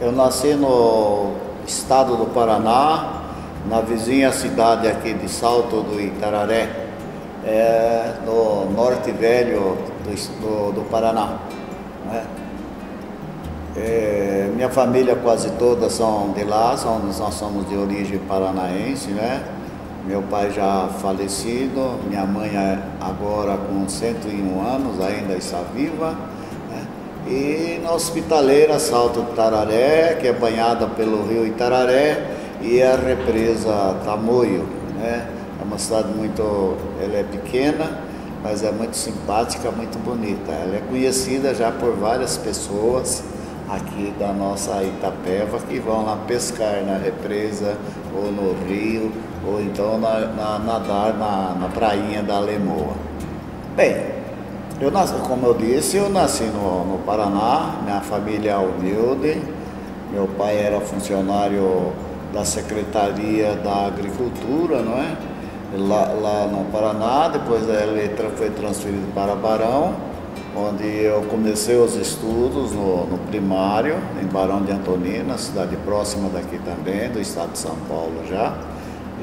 Eu nasci no estado do Paraná, na vizinha cidade aqui de Salto do Itararé, no norte velho do Paraná, né? Minha família quase toda são de lá, nós somos de origem paranaense, né? Meu pai já falecido, minha mãe agora com 101 anos ainda está viva, né? E na Hospitaleira, Salto do Itararé, que é banhada pelo rio Itararé, e a represa Tamoio, né? É uma cidade ela é pequena, mas é muito simpática, muito bonita. Ela é conhecida já por várias pessoas aqui da nossa Itapeva que vão lá pescar na represa ou no rio, ou então nadar na prainha da Lemoa. Bem, como eu disse, eu nasci no Paraná, minha família é humilde, meu pai era funcionário da Secretaria da Agricultura, não é? Lá no Paraná, depois ele foi transferido para Barão, onde eu comecei os estudos no primário, em Barão de Antonina, cidade próxima daqui também, do estado de São Paulo já.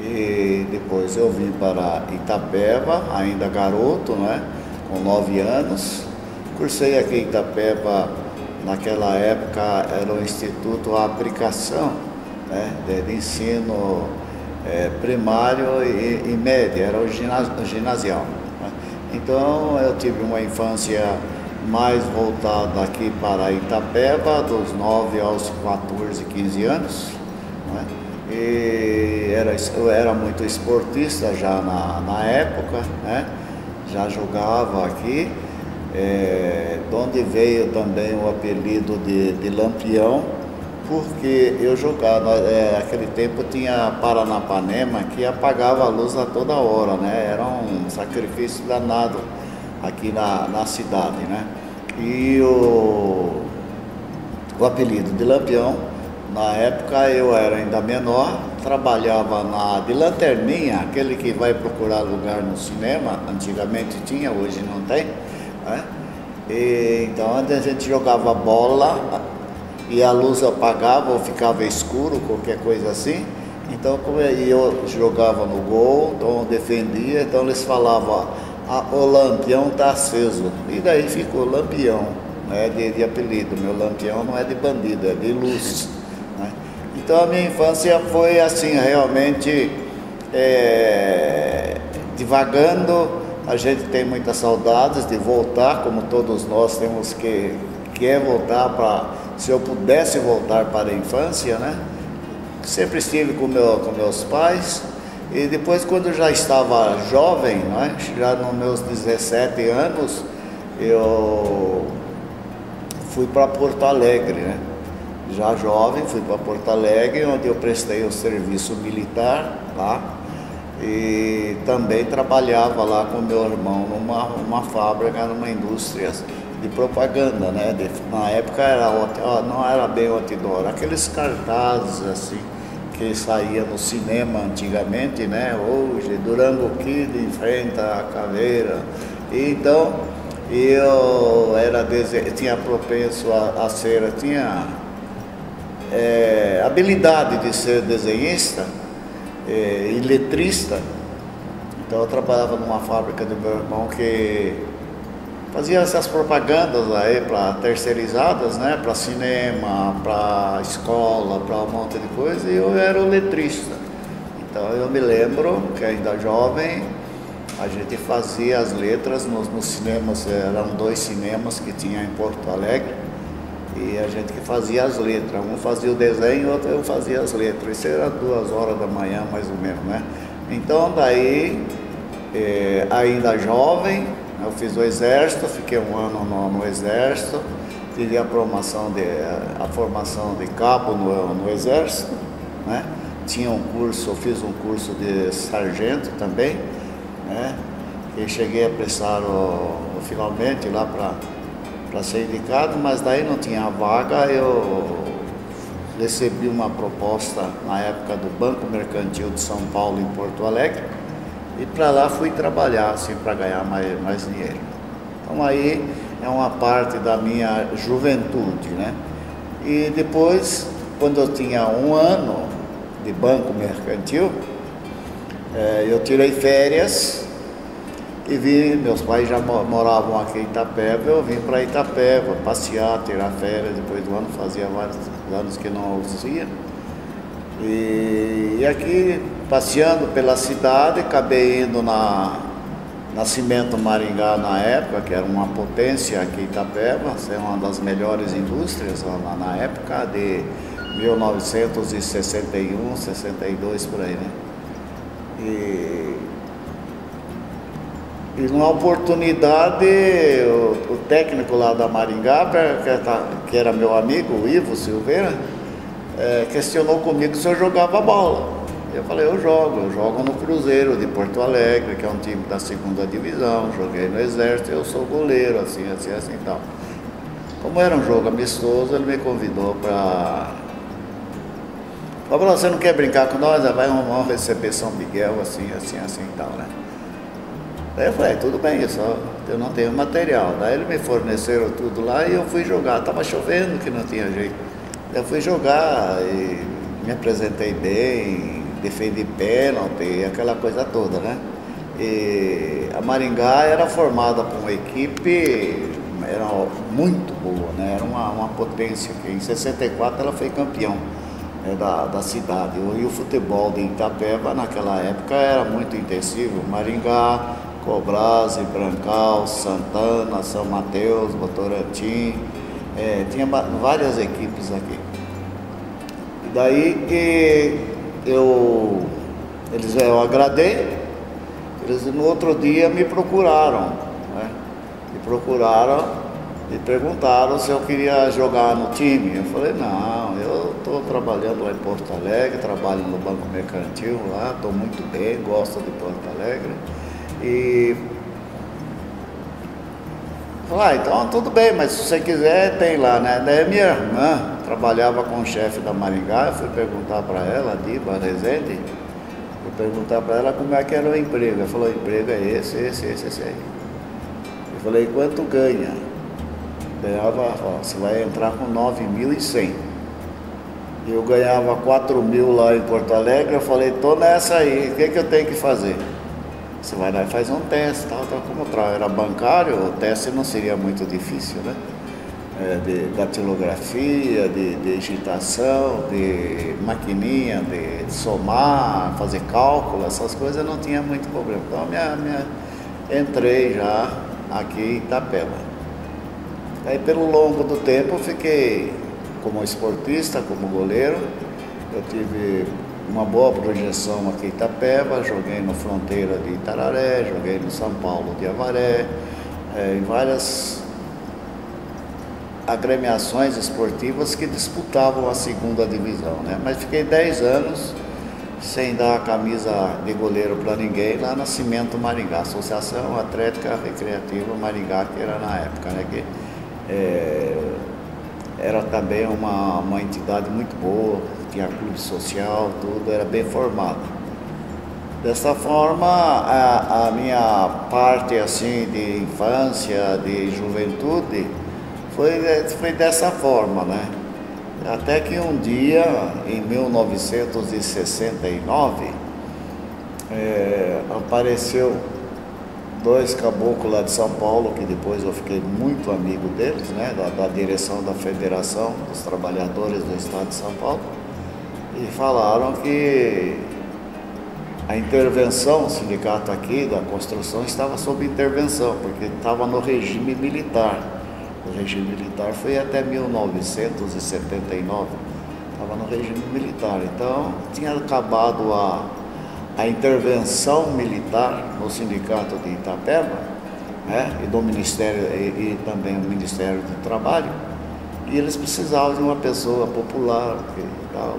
E depois eu vim para Itapeva, ainda garoto, né, com 9 anos. Cursei aqui em Itapeva, naquela época era o Instituto Aplicação, né, de ensino primário e médio, era o ginasial. Então eu tive uma infância mais voltada aqui para Itapeva, dos 9 aos 14, 15 anos, né? E eu era muito esportista já na época, né? Já jogava aqui, de onde veio também o apelido de Lampião, porque eu jogava, naquele tempo tinha Paranapanema que apagava a luz a toda hora, né? Era um sacrifício danado aqui na cidade, né? E o apelido de Lampião, na época eu era ainda menor, trabalhava de lanterninha, aquele que vai procurar lugar no cinema, antigamente tinha, hoje não tem, né? Então a gente jogava bola, e a luz apagava ou ficava escuro, qualquer coisa assim. Então, como eu jogava no gol, então defendia, então eles falavam, o Lampião está aceso. E daí ficou Lampião, né, de apelido. Meu Lampião não é de bandido, é de luz, né? Então a minha infância foi assim, realmente divagando. A gente tem muitas saudades de voltar, como todos nós temos que voltar para... Se eu pudesse voltar para a infância, né? Sempre estive com meus pais. E depois, quando eu já estava jovem, né? Já nos meus 17 anos, eu fui para Porto Alegre, né? Já jovem, fui para Porto Alegre, onde eu prestei o serviço militar lá. E também trabalhava lá com meu irmão numa fábrica, numa indústria de propaganda, né? Na época não era bem outdoor, aqueles cartazes assim que saía no cinema antigamente, né? Hoje, Durango Kid enfrenta a caveira. E então eu tinha propenso a ser, tinha habilidade de ser desenhista e letrista. Então eu trabalhava numa fábrica do meu irmão que fazia essas propagandas aí para terceirizadas, né? Para cinema, para escola, para um monte de coisa, e eu era o letrista. Então eu me lembro que ainda jovem, a gente fazia as letras nos cinemas, eram 2 cinemas que tinha em Porto Alegre, e a gente que fazia as letras, um fazia o desenho, outro eu fazia as letras. Isso era 2 horas da manhã mais ou menos, né? Então daí, ainda jovem, eu fiz o exército, fiquei 1 ano no exército, tive a formação de cabo no exército, né? Tinha um curso, eu fiz um curso de sargento também, né? E cheguei a prestar finalmente lá para ser indicado, mas daí não tinha vaga. Eu recebi uma proposta na época do Banco Mercantil de São Paulo, em Porto Alegre, e para lá fui trabalhar, assim, para ganhar mais dinheiro. Então aí é uma parte da minha juventude, né? E depois, quando eu tinha 1 ano de banco mercantil, eu tirei férias e vim. Meus pais já moravam aqui em Itapeva, eu vim para Itapeva passear, tirar férias depois do ano, fazia vários anos que não os ia. E aqui, passeando pela cidade, acabei indo na Cimento Maringá na época, que era uma potência aqui em Itapeva, uma das melhores indústrias na época de 1961, 62 por aí, né? E numa oportunidade, o técnico lá da Maringá, que era meu amigo, o Ivo Silveira, questionou comigo se eu jogava bola. Eu falei, eu jogo no Cruzeiro de Porto Alegre, que é um time da 2ª divisão, joguei no Exército, eu sou goleiro, assim e tal. Como era um jogo amistoso, ele me convidou para... Falou, você não quer brincar com nós? Vamos receber São Miguel, assim e tal, né? Daí eu falei, tudo bem, eu não tenho material. Daí eles me forneceram tudo lá e eu fui jogar. Tava chovendo que não tinha jeito. Eu fui jogar e me apresentei bem, defendi pênalti, aquela coisa toda, né? E a Maringá era formada por uma equipe, era muito boa, né? Era uma potência, que em 64 ela foi campeão da cidade. E o futebol de Itapeva naquela época era muito intensivo. Maringá, Cobras, Brancal, Santana, São Mateus, Votorantim, tinha várias equipes aqui. E daí eu agradei, eles no outro dia me procuraram, né? Me perguntaram se eu queria jogar no time. Eu falei, não, eu estou trabalhando lá em Porto Alegre, trabalho no Banco Mercantil lá, estou muito bem, gosto de Porto Alegre. E falei, então tudo bem, mas se você quiser tem lá, né? Daí minha irmã trabalhava com o chefe da Maringá, eu fui perguntar para ela, Diva Rezende, fui perguntar para ela como é que era o emprego. Ela falou, o emprego é esse aí. Eu falei, quanto ganha? Ganhava, você vai entrar com 9.100. Eu ganhava 4.000 lá em Porto Alegre, eu falei, tô nessa aí, o que eu tenho que fazer? Você vai lá e faz um teste, tal. Como eu era bancário, o teste não seria muito difícil, né? De datilografia, de digitação, de maquininha, de somar, fazer cálculo, essas coisas não tinha muito problema. Então entrei já aqui em Itapeva. Aí pelo longo do tempo eu fiquei como esportista, como goleiro. Eu tive uma boa projeção aqui em Itapeva, joguei no Fronteira de Itararé, joguei no São Paulo de Avaré, em várias agremiações esportivas que disputavam a 2ª divisão, né? Mas fiquei 10 anos sem dar a camisa de goleiro para ninguém lá na Cimento Maringá, Associação Atlética Recreativa Maringá, que era na época, né? Que era também uma entidade muito boa, tinha clube social, tudo, era bem formado. Dessa forma, a minha parte assim de infância, de juventude, foi dessa forma, né? Até que um dia, em 1969, apareceu 2 caboclos lá de São Paulo, que depois eu fiquei muito amigo deles, né? Da direção da Federação dos Trabalhadores do Estado de São Paulo, e falaram que a intervenção, o sindicato aqui da construção estava sob intervenção, porque estava no regime militar. O regime militar foi até 1979, estava no regime militar. Então, tinha acabado a intervenção militar no sindicato de Itapeva, né, e do Ministério, e também o Ministério do Trabalho, e eles precisavam de uma pessoa popular, tal.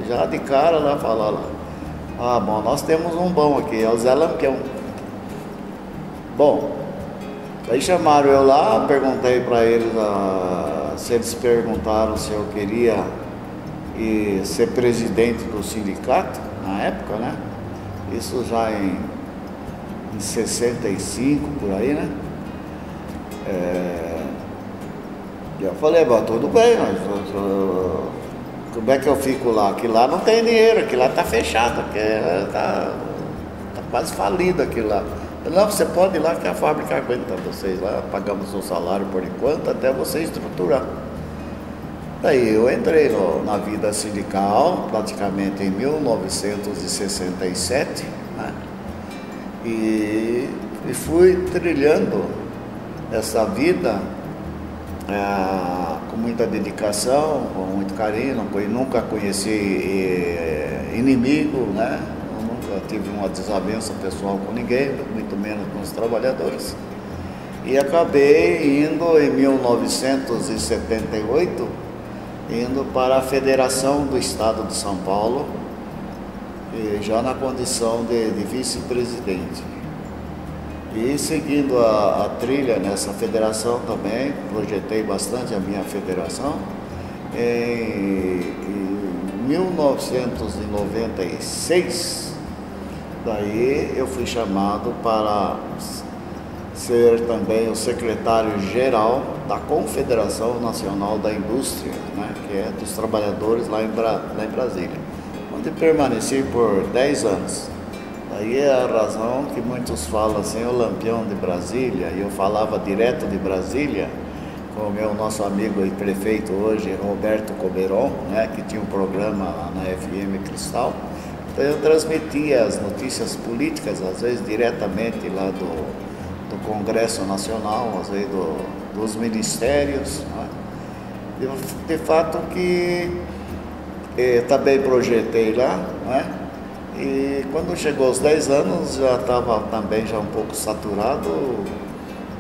Já de cara lá falaram, bom, nós temos um bom aqui, é o Zé Lampião. Bom, aí chamaram eu lá, perguntei para eles se eles perguntaram se eu queria ser presidente do sindicato, na época, né? Isso já em 65, por aí, né? E eu falei, bom, tudo bem, mas como é que eu fico lá? Que lá não tem dinheiro, que lá tá fechado, que tá quase falido aquilo lá. Eu, não, você pode ir lá que a fábrica aguenta vocês lá, pagamos o salário por enquanto até você estruturar. Daí eu entrei na vida sindical praticamente em 1967, né? E fui trilhando essa vida com muita dedicação, com muito carinho. Nunca conheci inimigo, né? Eu nunca tive uma desavença pessoal com ninguém, muito menos com os trabalhadores. E acabei indo em 1978, indo para a Federação do Estado de São Paulo, já na condição de vice-presidente. E seguindo a trilha nessa federação também, projetei bastante a minha federação. Em 1996, daí eu fui chamado para ser também o secretário-geral da Confederação Nacional da Indústria, né, que é dos trabalhadores lá em Brasília, onde permaneci por 10 anos. Daí é a razão que muitos falam assim, o Lampião de Brasília, e eu falava direto de Brasília com o nosso amigo e prefeito hoje, Roberto Comeron, né, que tinha um programa lá na FM Cristal. Então eu transmitia as notícias políticas, às vezes diretamente lá do Congresso Nacional, às vezes dos ministérios, né? De fato que também projetei lá, né? E quando chegou aos 10 anos já estava também já um pouco saturado,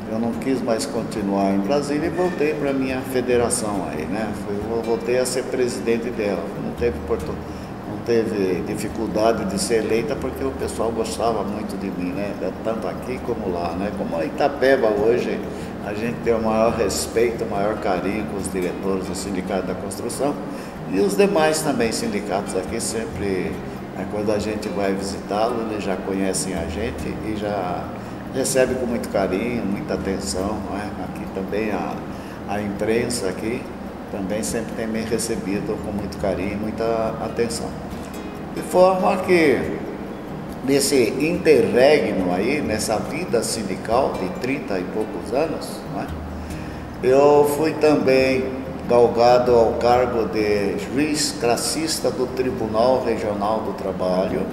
eu não quis mais continuar em Brasília e voltei para a minha federação aí, né? Voltei a ser presidente dela, não teve dificuldade de ser eleita porque o pessoal gostava muito de mim, né? Tanto aqui como lá, né? Como a Itapeva hoje, a gente tem o maior respeito, o maior carinho com os diretores do Sindicato da Construção e os demais também sindicatos aqui sempre, né, quando a gente vai visitá-lo, eles já conhecem a gente e já recebem com muito carinho, muita atenção, né? Aqui também a imprensa aqui também sempre tem me recebido com muito carinho e muita atenção. De forma que, nesse interregno aí, nessa vida sindical de 30 e poucos anos, né, eu fui também galgado ao cargo de juiz classista do Tribunal Regional do Trabalho,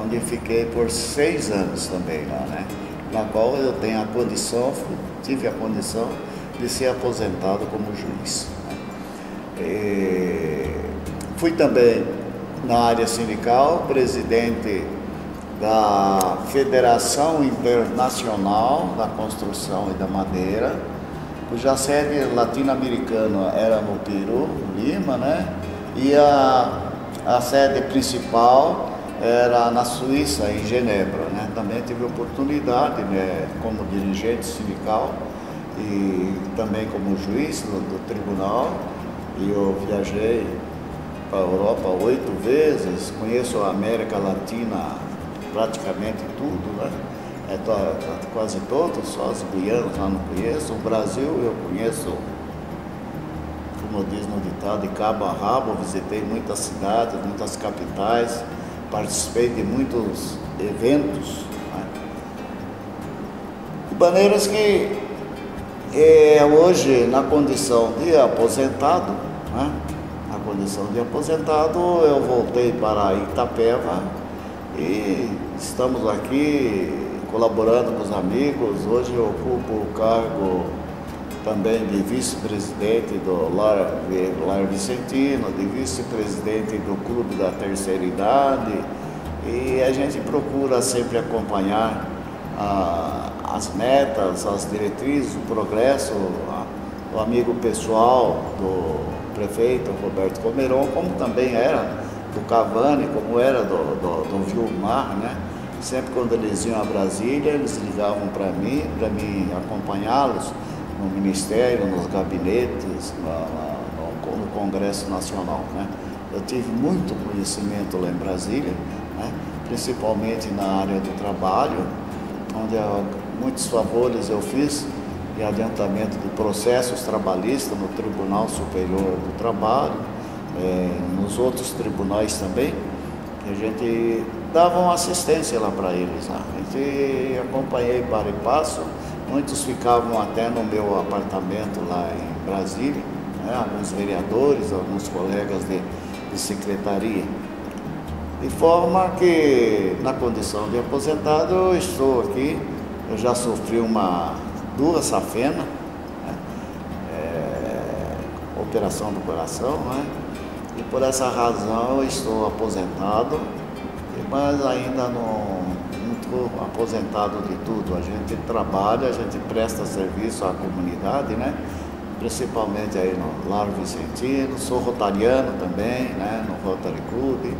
onde fiquei por 6 anos também lá, né, na qual eu tive a condição de ser aposentado como juiz. Fui também na área sindical, presidente da Federação Internacional da Construção e da Madeira, cuja sede latino-americana era no Peru, Lima, né? E a sede principal era na Suíça, em Genebra, né? Também tive oportunidade, né, como dirigente sindical e também como juiz do tribunal. E eu viajei para a Europa 8 vezes, conheço a América Latina praticamente tudo, né? Quase todos, só as Guianas lá não conheço. O Brasil eu conheço, como diz no ditado, de cabo a rabo, visitei muitas cidades, muitas capitais, participei de muitos eventos, né? De maneiras que hoje, na condição de aposentado, né? Na condição de aposentado, eu voltei para Itapeva e estamos aqui colaborando com os amigos. Hoje eu ocupo o cargo também de vice-presidente do Lar Vicentino, de vice-presidente do Clube da Terceira Idade, e a gente procura sempre acompanhar as metas, as diretrizes, o progresso. O amigo pessoal do prefeito Roberto Comeron, como também era do Cavani, como era do Vilmar, né? Sempre quando eles iam a Brasília, eles ligavam para mim acompanhá-los no Ministério, nos gabinetes, no Congresso Nacional, né? Eu tive muito conhecimento lá em Brasília, né? Principalmente na área do trabalho, onde muitos favores eu fiz de adiantamento de processos trabalhistas no Tribunal Superior do Trabalho, nos outros tribunais também, a gente dava uma assistência lá para eles. Lá. A gente acompanhei para e passo, muitos ficavam até no meu apartamento lá em Brasília, né? Alguns vereadores, alguns colegas de secretaria. De forma que, na condição de aposentado, eu estou aqui, eu já sofri duas safenas, né? Operação do coração, né? E por essa razão eu estou aposentado, mas ainda não estou aposentado de tudo. A gente trabalha, a gente presta serviço à comunidade, né? Principalmente aí no Lar Vicentino, sou rotariano também, né? No Rotary Club,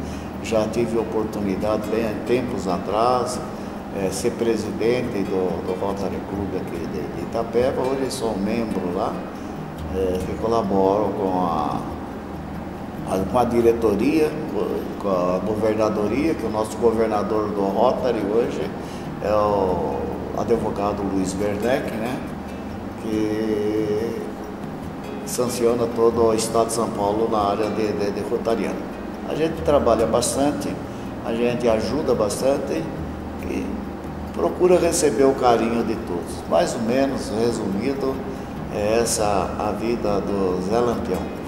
já tive oportunidade bem há tempos atrás, ser presidente do Rotary Club aqui de Itapeva. Hoje sou membro lá, que colaboro com a diretoria, com a governadoria, que o nosso governador do Rotary hoje é o advogado Luiz Werneck, né? Que sanciona todo o estado de São Paulo na área de rotariano. A gente trabalha bastante, a gente ajuda bastante e procura receber o carinho de todos. Mais ou menos, resumido, é essa a vida do Zé Lampião.